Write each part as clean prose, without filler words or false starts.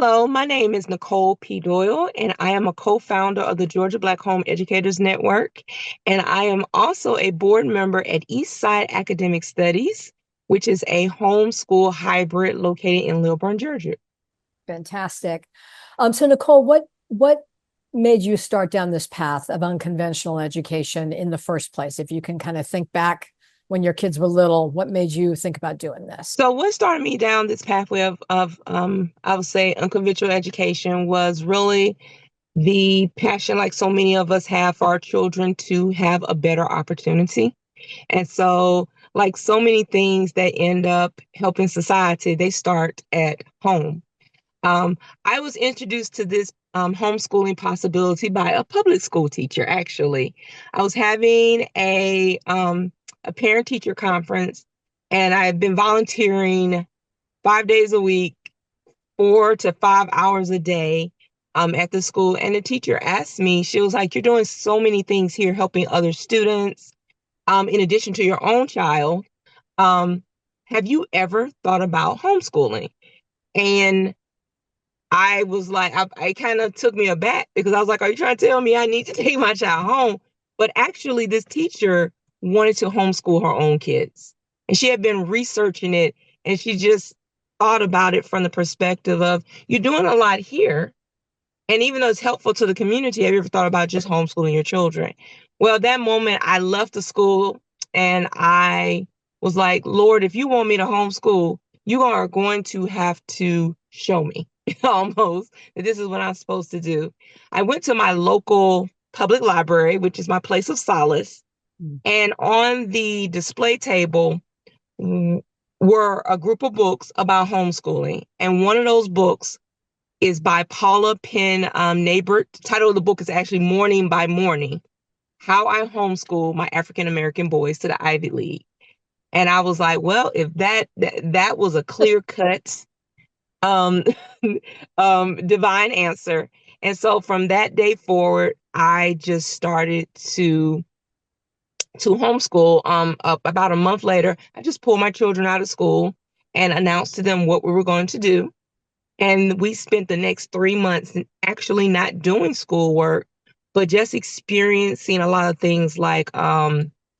Hello, my name is Nicole P. Doyle, and I am a co-founder of the Georgia Black Home Educators Network. And I am also a board member at Eastside Academic Studies, which is a homeschool hybrid located in Lilburn, Georgia. Fantastic. So Nicole, what made you start down this path of unconventional education in the first place? If you can kind of think back when your kids were little, what made you think about doing this? So what started me down this pathway of I would say unconventional education was really the passion, like so many of us have, for our children to have a better opportunity. And so, like so many things that end up helping society, they start at home. I was introduced to this homeschooling possibility by a public school teacher, actually. I was having a parent teacher conference, and I've been volunteering 5 days a week, 4 to 5 hours a day at the school. And the teacher asked me, she was like, "You're doing so many things here, helping other students, in addition to your own child. Um, have you ever thought about homeschooling?" And I was like, I kind of took me aback because I was like, "Are you trying to tell me I need to take my child home?" But actually, this teacher wanted to homeschool her own kids. And she had been researching it, and she just thought about it from the perspective of, you're doing a lot here. And even though it's helpful to the community, have you ever thought about just homeschooling your children? Well, that moment I left the school and I was like, "Lord, if you want me to homeschool, you are going to have to show me almost that this is what I'm supposed to do." I went to my local public library, which is my place of solace. Mm. And on the display table were a group of books about homeschooling. And one of those books is by Paula Penn Neighbor. The title of the book is actually Morning by Morning: How I Homeschool My African American Boys to the Ivy League. And I was like, well, if that was a clear cut um, divine answer. And so from that day forward, I just started to homeschool. About a month later, I just pulled my children out of school and announced to them what we were going to do. And we spent the next 3 months actually not doing schoolwork, but just experiencing a lot of things. Like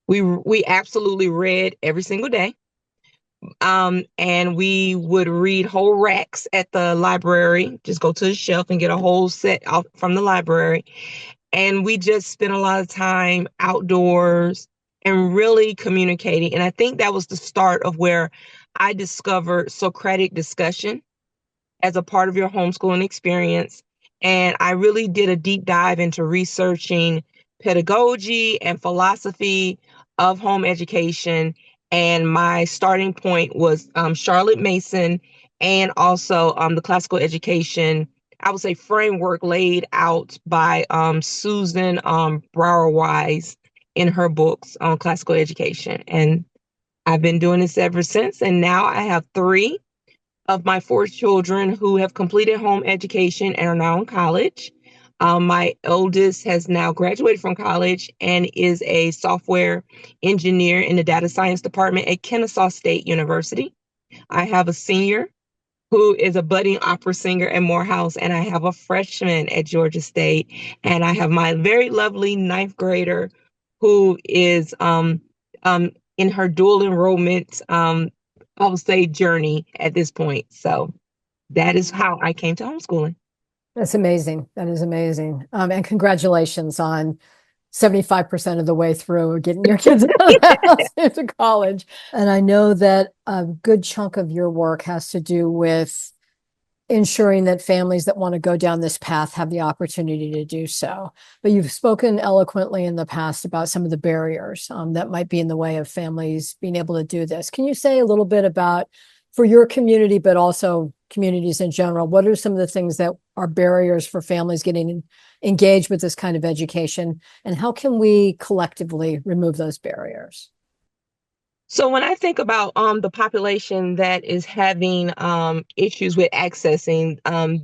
we absolutely read every single day. And we would read whole racks at the library, just go to the shelf and get a whole set off from the library. And we just spent a lot of time outdoors and really communicating. And I think that was the start of where I discovered Socratic discussion as a part of your homeschooling experience. And I really did a deep dive into researching pedagogy and philosophy of home education. And my starting point was Charlotte Mason, and also the classical education, I would say, framework laid out by Susan Brower Wise in her books on classical education. And I've been doing this ever since. And now I have three of my four children who have completed home education and are now in college. My oldest has now graduated from college and is a software engineer in the data science department at Kennesaw State University. I have a senior who is a budding opera singer at Morehouse, and I have a freshman at Georgia State, and I have my very lovely ninth grader who is in her dual enrollment, I would say, journey at this point. So that is how I came to homeschooling. That's amazing. That is amazing. And congratulations on 75% of the way through getting your kids out of the house into college. And I know that a good chunk of your work has to do with ensuring that families that want to go down this path have the opportunity to do so. But you've spoken eloquently in the past about some of the barriers that might be in the way of families being able to do this. Can you say a little bit about, for your community, but also communities in general, what are some of the things that are barriers for families getting engaged with this kind of education, and how can we collectively remove those barriers? So when I think about the population that is having issues with accessing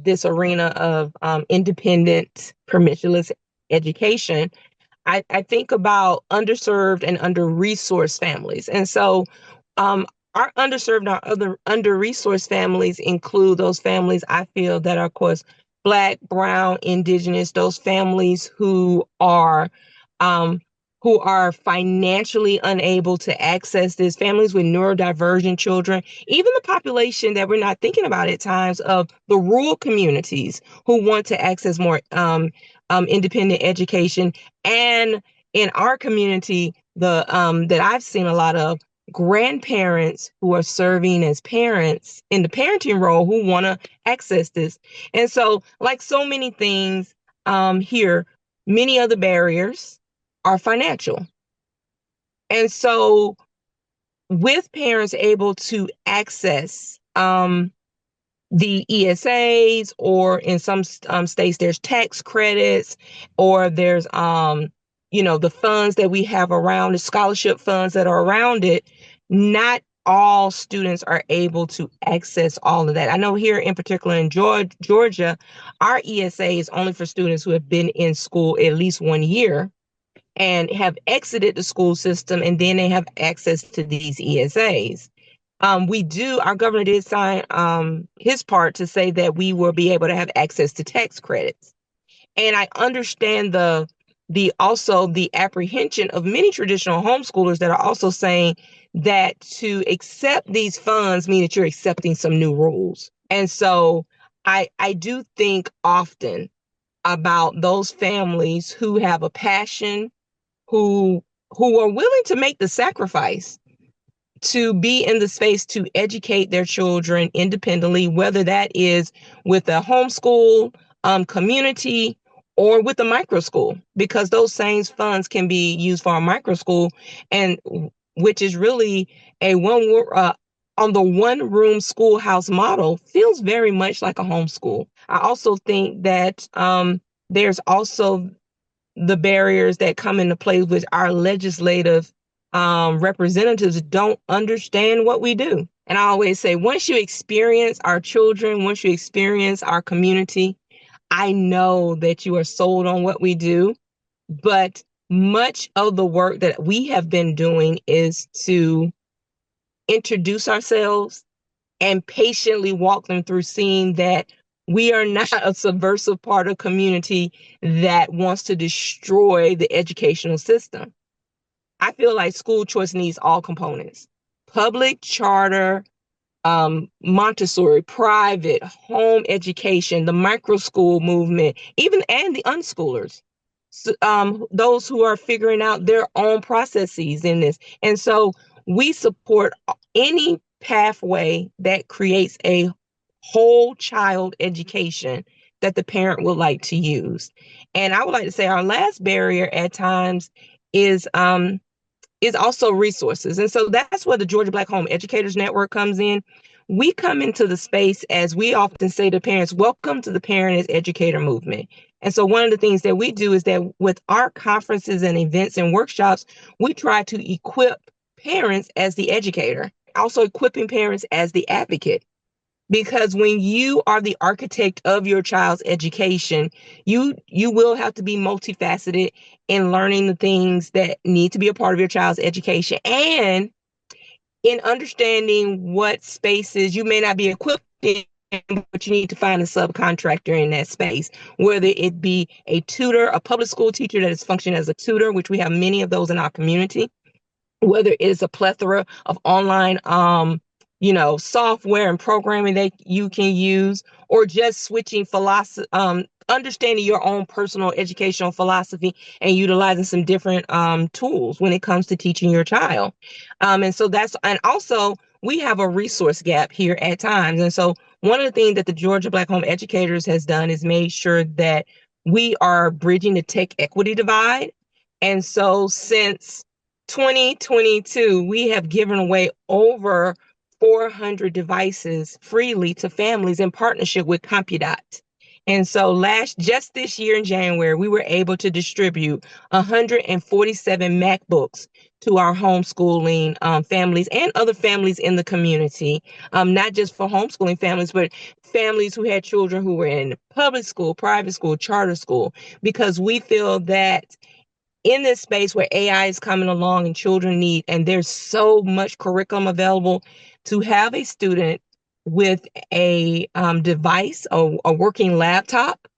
this arena of independent, permissionless education, I think about underserved and under-resourced families. And so our underserved, our other under-resourced families include those families I feel that are, of course, Black, Brown, Indigenous, those families um, who are financially unable to access this, families with neurodivergent children, even the population that we're not thinking about at times of the rural communities who want to access more independent education. And in our community, the that I've seen a lot of grandparents who are serving as parents in the parenting role who want to access this. And so, like so many things here, many of the barriers are financial. And so, with parents able to access the ESAs, or in some states there's tax credits, or there's the funds that we have around, the scholarship funds that are around it. Not all students are able to access all of that. I know here in particular in Georgia, our ESA is only for students who have been in school at least 1 year and have exited the school system, and then they have access to these ESAs. Our governor did sign his part to say that we will be able to have access to tax credits. And I understand the apprehension of many traditional homeschoolers that are also saying that to accept these funds mean that you're accepting some new rules. And so I do think often about those families who have a passion, who are willing to make the sacrifice to be in the space to educate their children independently, whether that is with a homeschool community or with a micro school, because those same funds can be used for a micro school, and which is really a on the one room schoolhouse model, feels very much like a homeschool. I also think that there's also the barriers that come into play with our legislative representatives don't understand what we do. And I always say, once you experience our children, once you experience our community, I know that you are sold on what we do. But much of the work that we have been doing is to introduce ourselves and patiently walk them through seeing that we are not a subversive part of community that wants to destroy the educational system. I feel like school choice needs all components: public, charter, Montessori, private, home education, the micro school movement, even and the unschoolers, those who are figuring out their own processes in this. And so we support any pathway that creates a whole child education that the parent would like to use. And I would like to say our last barrier at times is also resources. And so that's where the Georgia Black Home Educators Network comes in. We come into the space, as we often say to parents, welcome to the parent as educator movement. And so one of the things that we do is that with our conferences and events and workshops, we try to equip parents as the educator, also equipping parents as the advocate. Because when you are the architect of your child's education, you will have to be multifaceted in learning the things that need to be a part of your child's education, and in understanding what spaces you may not be equipped in, but you need to find a subcontractor in that space, whether it be a tutor, a public school teacher that is functioning as a tutor, which we have many of those in our community, whether it is a plethora of online software and programming that you can use, or just switching philosophy, understanding your own personal educational philosophy and utilizing some different tools when it comes to teaching your child. And also we have a resource gap here at times. And so one of the things that the Georgia Black Home Educators has done is made sure that we are bridging the tech equity divide. And so since 2022, we have given away over 400 devices freely to families in partnership with CompuDot. And so just this year in January, we were able to distribute 147 MacBooks to our homeschooling families and other families in the community, not just for homeschooling families, but families who had children who were in public school, private school, charter school, because we feel that in this space where AI is coming along and children need, and there's so much curriculum available, to have a student with a device, a working laptop,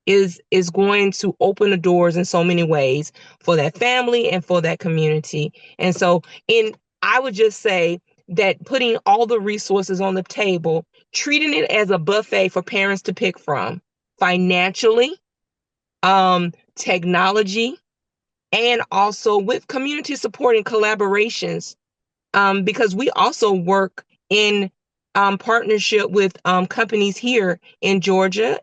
is going to open the doors in so many ways for that family and for that community. And so, in I would just say that putting all the resources on the table, treating it as a buffet for parents to pick from, financially, technology, and also with community support and collaborations, because we also work in partnership with companies here in Georgia,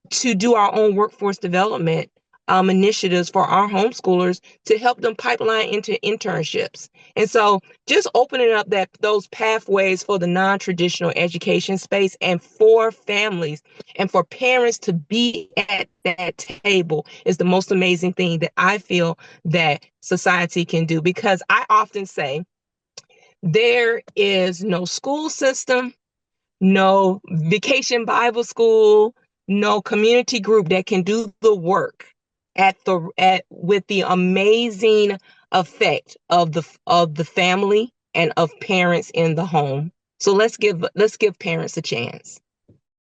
to do our own workforce development initiatives for our homeschoolers to help them pipeline into internships. And so just opening up those pathways for the non-traditional education space, and for families and for parents to be at that table, is the most amazing thing that I feel that society can do. Because I often say there is no school system, no vacation Bible school, no community group that can do the work at with the amazing effect of the family and of parents in the home. So let's give parents a chance.